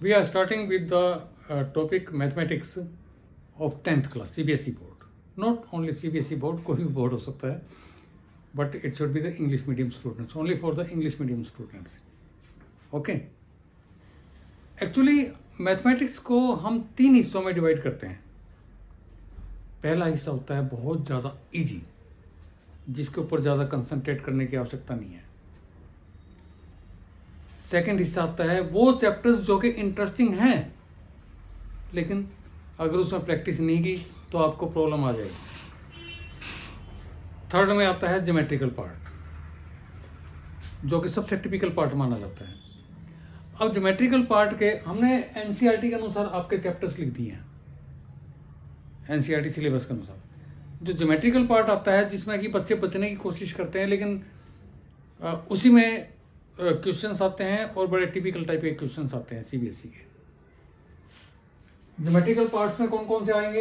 We are starting with the topic mathematics of 10th class CBSE board. Not only CBSE board, कोई भी board हो सकता है, but it should be the English medium students, only for the English medium students. Okay. Actually mathematics को हम 3 हिस्सों में divide करते हैं. पहला हिस्सा होता है बहुत ज़्यादा इजी, जिसके ऊपर ज़्यादा कंसंट्रेट करने की आवश्यकता नहीं है. सेकंड हिस्सा आता है वो चैप्टर्स जो कि इंटरेस्टिंग हैं, लेकिन अगर उसमें प्रैक्टिस नहीं की तो आपको प्रॉब्लम आ जाएगी. थर्ड में आता है ज्योमेट्रिकल पार्ट, जो कि सबसे टिपिकल पार्ट माना जाता है. अब ज्योमेट्रिकल पार्ट के हमने एनसीईआरटी के अनुसार आपके चैप्टर्स लिख दिए हैं, एनसीईआरटी सिलेबस के अनुसार. जो ज्योमेट्रिकल पार्ट आता है जिसमें कि बच्चे बचने की कोशिश करते हैं, लेकिन उसी में क्वेश्चंस आते हैं और बड़े टिपिकल टाइप के क्वेश्चंस आते हैं सीबीएसई के. ज्योमेट्रिकल पार्ट्स में कौन कौन से आएंगे?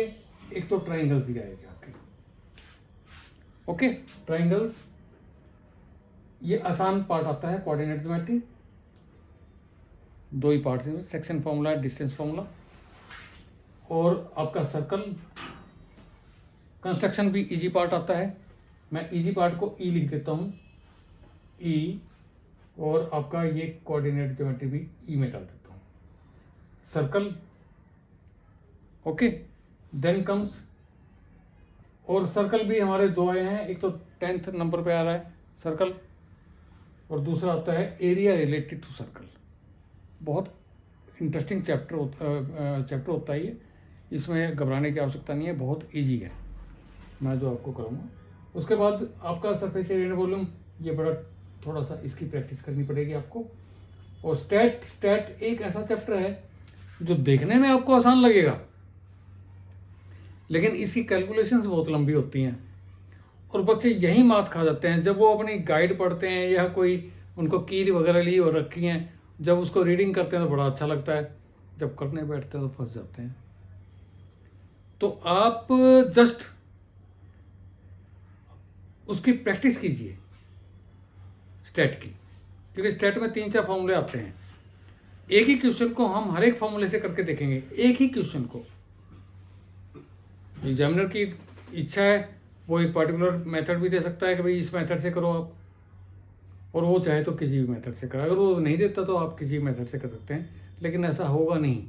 एक तो ट्राइंगल्स ही आएंगे आपके. ओके, ट्राइंगल्स ये आसान पार्ट आता है. कोऑर्डिनेट ज्योमेट्री 2 ही पार्ट हैं, सेक्शन फॉर्मूला, डिस्टेंस फॉर्मूला, और आपका सर्कल. कंस्ट्रक्शन भी इजी पार्ट आता है. मैं इजी पार्ट को ई लिख देता हूँ, ई, और आपका ये कोऑर्डिनेट ज्योमेट्री भी ई में डाल देता हूँ. सर्कल. ओके, देन कम्स, और सर्कल भी हमारे 2 आए हैं. एक तो 10th नंबर पे आ रहा है सर्कल, और दूसरा आता है एरिया रिलेटेड टू सर्कल. बहुत इंटरेस्टिंग चैप्टर होता है ये. इसमें घबराने की आवश्यकता नहीं है, बहुत इजी है, मैं जो आपको कराऊंगा. उसके बाद आपका सरफेस एरिया वॉल्यूम, ये बड़ा थोड़ा सा इसकी प्रैक्टिस करनी पड़ेगी आपको. और स्टैट एक ऐसा चैप्टर है जो देखने में आपको आसान लगेगा, लेकिन इसकी कैलकुलेशंस बहुत लंबी होती हैं, और बच्चे यही मात खा जाते हैं जब वो अपनी गाइड पढ़ते हैं या कोई उनको कील वगैरह ली और रखी हैं. जब उसको रीडिंग करते हैं तो बड़ा अच्छा लगता है, जब करने बैठते हैं तो फंस जाते हैं. तो आप जस्ट उसकी प्रैक्टिस कीजिए स्टैट की, क्योंकि स्टैट में 3-4 फॉर्मूले आते हैं. एक ही क्वेश्चन को हम हर एक फॉर्मूले से करके देखेंगे. एक ही क्वेश्चन को एग्जामिनर की इच्छा है, वो एक पर्टिकुलर मेथड भी दे सकता है कि भाई इस मेथड से करो आप, और वो चाहे तो किसी भी मेथड से करो. अगर वो नहीं देता तो आप किसी भी मेथड से कर सकते हैं, लेकिन ऐसा होगा नहीं,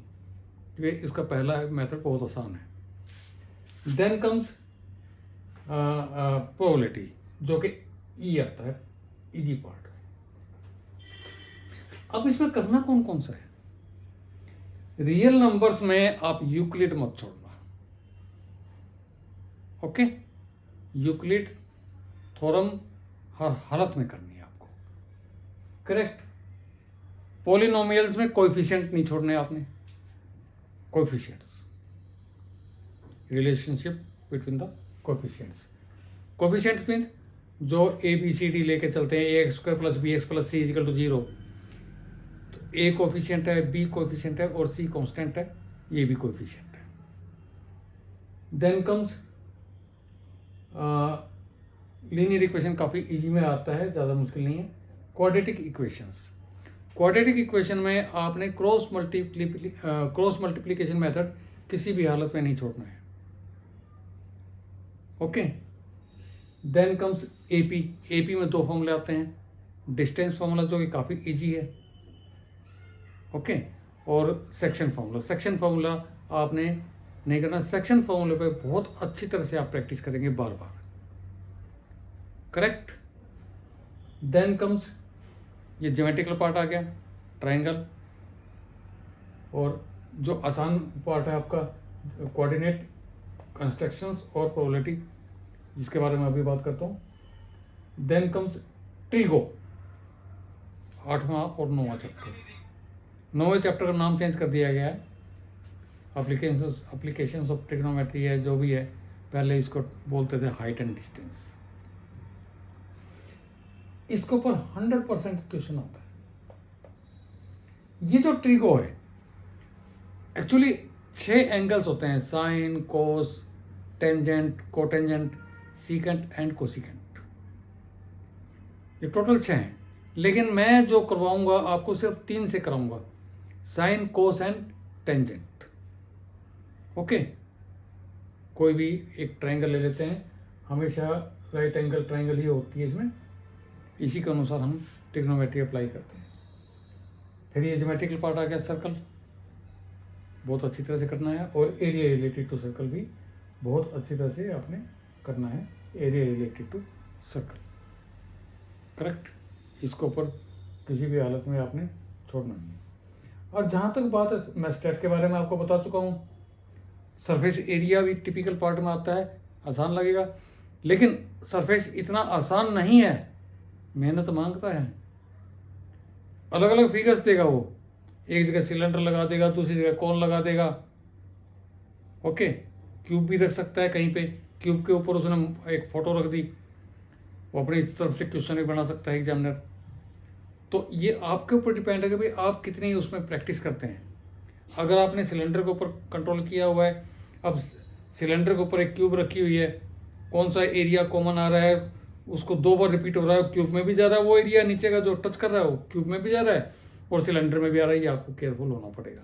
क्योंकि इसका पहला मेथड बहुत आसान है. देन कम्स प्रोबेबिलिटी, जो कि ई आता है, इजी पार्ट. अब इसमें करना कौन कौन सा है? रियल नंबर्स में आप यूक्लिड मत छोड़ना. ओके, यूक्लिड थ्योरम हर हालत में करनी है आपको. करेक्ट. पॉलिनोमियल्स में कोएफिशिएंट नहीं छोड़ने आपने. Coefficients, relationship between the coefficients. Coefficients means जो ए बी सी डी लेके चलते हैं, ax² + bx + c = 0. तो ए कोएफिशिएंट है, बी कोएफिशिएंट है, और सी कांस्टेंट है, ये भी कोएफिशिएंट है. Then comes linear equation. काफ़ी इजी में आता है, ज़्यादा मुश्किल नहीं है. Quadratic equations. क्वाड्रेटिक इक्वेशन में आपने क्रॉस मल्टीप्लिकेशन मेथड किसी भी हालत में नहीं छोड़ना है. Okay. Then comes AP. AP में 2 फॉर्मूले आते हैं. डिस्टेंस फॉर्मूला, जो कि काफ़ी इजी है. ओके. और सेक्शन फॉर्मूला. सेक्शन फॉर्मूला आपने नहीं करना. सेक्शन फॉर्मूले पे बहुत अच्छी तरह से आप प्रैक्टिस करेंगे बार बार. करेक्ट. देन कम्स ये ज्योमेट्रिकल पार्ट आ गया, ट्राइंगल, और जो आसान पार्ट है आपका कोऑर्डिनेट, कंस्ट्रक्शंस और प्रोबेबिलिटी, जिसके बारे में अभी बात करता हूँ. देन कम्स ट्रिगो, 8वां और 9वां चैप्टर. 9वें चैप्टर का नाम चेंज कर दिया गया है, एप्लीकेशंस ऑफ ट्रिग्नोमेट्री है, जो भी है. पहले इसको बोलते थे हाइट एंड डिस्टेंस. इसके ऊपर 100% क्वेश्चन आता है. ये जो ट्रिगो है, एक्चुअली 6 एंगल्स होते हैं: sine, cos, tangent, cotangent, secant and cosecant. ये टोटल 6 हैं, लेकिन मैं जो करवाऊंगा आपको सिर्फ 3 से कराऊंगा. Sine cos and tangent. Okay, कोई भी एक ट्रायंगल ले लेते हैं, हमेशा राइट एंगल ट्रायंगल ही होती है इसमें, इसी के अनुसार हम ट्रिग्नोमेट्री अप्लाई करते हैं। फिर ये ज्योमेट्रिकल पार्ट आ गया, सर्कल बहुत अच्छी तरह से करना है, और एरिया रिलेटेड टू सर्कल भी बहुत अच्छी तरह से आपने करना है, area related to circle. Correct, इसके ऊपर किसी भी हालत में आपने छोड़ना नहीं है। और जहाँ तक बात है, मैं स्टेट के बारे में आपको बता चुका हूँ, सरफेस एरिया भी टिपिकल पार्ट में आता है, आसान लगेगा, लेकिन सरफेस इतना आसान नहीं है, मेहनत मांगता है। अलग अलग फिगर्स देगा वो, एक जगह सिलेंडर लगा देगा, दूसरी जगह कौन लगा देगा। ओके, क्यूब भी रख सकता है कहीं पे, क्यूब के ऊपर उसने एक फोटो रख दी, वो अपनी इस तरफ से क्वेश्चन भी बना सकता है एग्जामिनर। तो ये आपके ऊपर डिपेंड है कि भाई आप कितनी उसमें प्रैक्टिस करते हैं। अगर आपने सिलेंडर के ऊपर कंट्रोल किया हुआ है, अब सिलेंडर के ऊपर एक क्यूब रखी हुई है, कौन सा एरिया कॉमन आ रहा है, उसको 2 बार रिपीट हो रहा है, क्यूब में भी जा रहा है, वो एरिया नीचे का जो टच कर रहा है वो क्यूब में भी जा रहा है और सिलेंडर में भी आ रहा है, ये आपको केयरफुल होना पड़ेगा।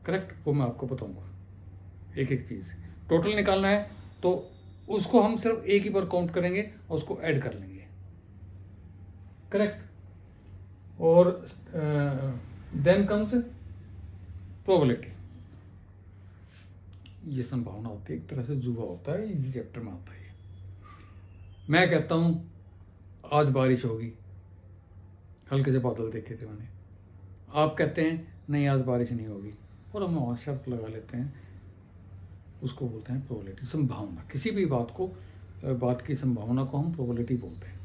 करेक्ट, वो मैं आपको बताऊंगा एक एक चीज़। टोटल निकालना है तो उसको हम सिर्फ एक ही बार काउंट करेंगे और उसको ऐड कर लेंगे। करेक्ट, और देन कम्स प्रोबेबिलिटी। ये संभावना होती है, एक तरह से जुआ होता है, इसी चैप्टर में आता है। मैं कहता हूं आज बारिश होगी, हल्के से बादल देखे थे मैंने, आप कहते हैं नहीं आज बारिश नहीं होगी, और हम वहाँ शर्त लगा लेते हैं, उसको बोलते हैं प्रोबेबिलिटी, संभावना। किसी भी बात की संभावना को हम प्रोबेबिलिटी बोलते हैं।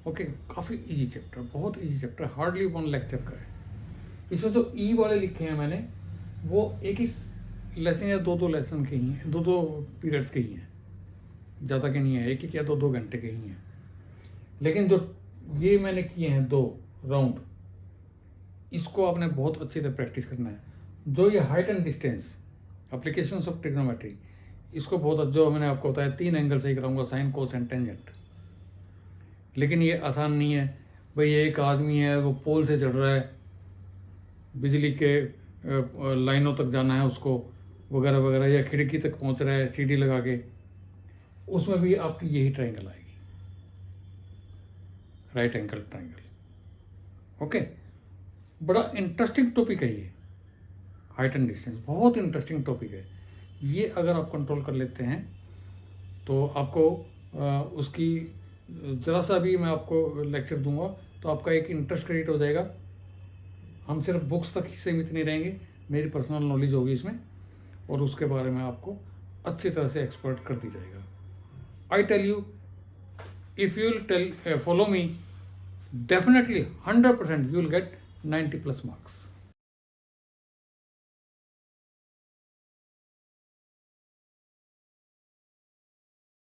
ओके, काफ़ी इजी चैप्टर, बहुत इजी चैप्टर, हार्डली 1 लेक्चर का है। इसमें जो ई वाले लिखे हैं मैंने, वो एक एक लेसन या 2-2 लेसन के ही हैं, 2-2 पीरियड्स के ही हैं, ज़्यादा के नहीं है, एक या 2-2 घंटे के ही हैं। लेकिन जो ये मैंने किए हैं 2 राउंड, इसको आपने बहुत अच्छी तरह प्रैक्टिस करना है। जो ये height and distance applications of trigonometry, इसको बहुत, जो मैंने आपको बताया 3 एंगल से ही कराऊंगा, साइन कोस एंड टेंजेंट। लेकिन ये आसान नहीं है भाई, एक आदमी है वो पोल से चढ़ रहा है, बिजली के लाइनों तक जाना है उसको वगैरह वगैरह, या खिड़की तक पहुंच रहा है सीढ़ी लगा के, उसमें भी आपकी यही ट्रायंगल आएगी, राइट एंगल ट्रायंगल। ओके, बड़ा इंटरेस्टिंग टॉपिक है ये, हाइट एंड डिस्टेंस बहुत इंटरेस्टिंग टॉपिक है। ये अगर आप कंट्रोल कर लेते हैं तो आपको उसकी ज़रा सा भी मैं आपको लेक्चर दूंगा तो आपका एक इंटरेस्ट क्रिएट हो जाएगा। हम सिर्फ बुक्स तक ही सीमित नहीं रहेंगे, मेरी पर्सनल नॉलेज होगी इसमें, और उसके बारे में आपको अच्छी तरह से एक्सपर्ट कर दी जाएगा। I tell you, if you will follow me, definitely 100% you will get 90+ marks.